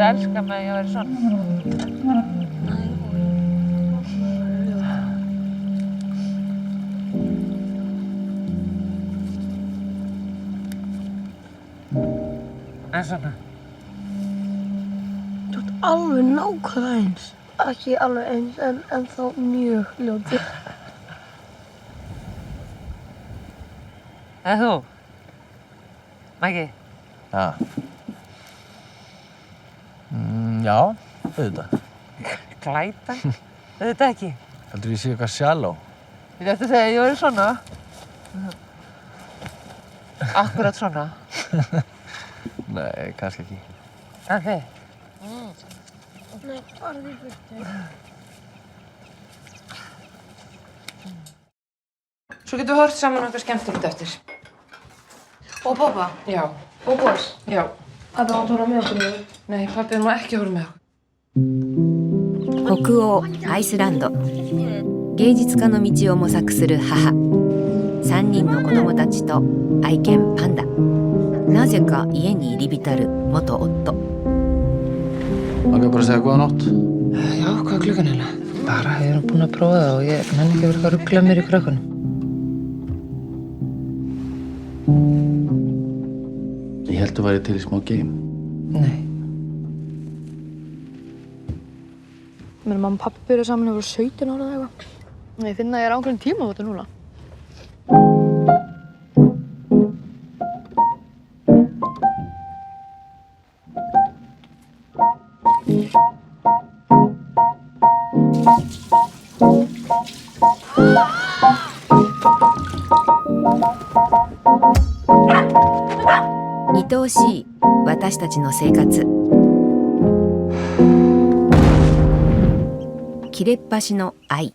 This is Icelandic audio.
að elska mig að ég væri svona. En svona. Þú ert alveg nákvæmlega eins. Ekki alveg eins, en þá mjög ljótur. Eða þú? Maggi? Ja. Já, auðvitað. Glætan? Auðvitað ekki. Heldur ég sé eitthvað shallow? Ég ætti að segja að ég væri svona. Akkurat svona. Nei, kannski ekki. En þið? Nei, bara því burtu. Svo getum við hort saman okkar skemmtilegt eftir. Og pappa? Já. Og boss? Já. Pappi átt að vera með okkur í þau. Nei, pappi má ekki horfa með okkur. 北欧アイスランド芸術家の道を模索する母3人の子供たちと愛犬パンダなぜか家に入り浸る元夫 Langar bara að segja góða nótt. Já, hvað er klukkan hérna? Bara, ég er búin að prófa það og ég nenni ekki að vera eitthvað að ruggla mér í krökkunum. Ég held að væri til í smá game. Nei. Mér og mamma og pappi byrjuðu saman yfir 17 ára eða eitthvað. Ég finn að ég er á einhverjum tíma á þetta núna.愛おしい私たちの生活切れっ端の愛